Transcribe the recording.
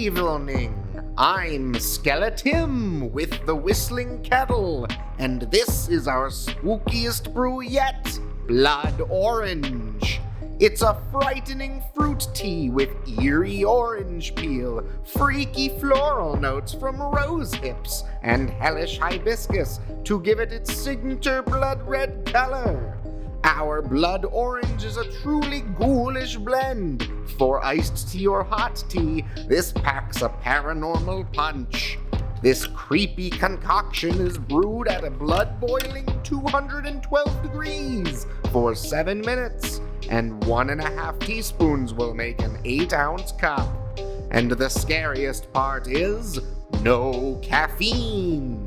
evening. I'm Skeletim with the Whistling Kettle, and this is our spookiest brew yet, Blood Orange. It's a frightening fruit tea with eerie orange peel, freaky floral notes from rosehips, and hellish hibiscus to give it its signature blood red color. Our Blood Orange is a truly ghoulish blend. For iced tea or hot tea, this packs a paranormal punch. This creepy concoction is brewed at a blood-boiling 212 degrees for 7 minutes, and 1.5 teaspoons will make an 8-ounce cup. And the scariest part is no caffeine.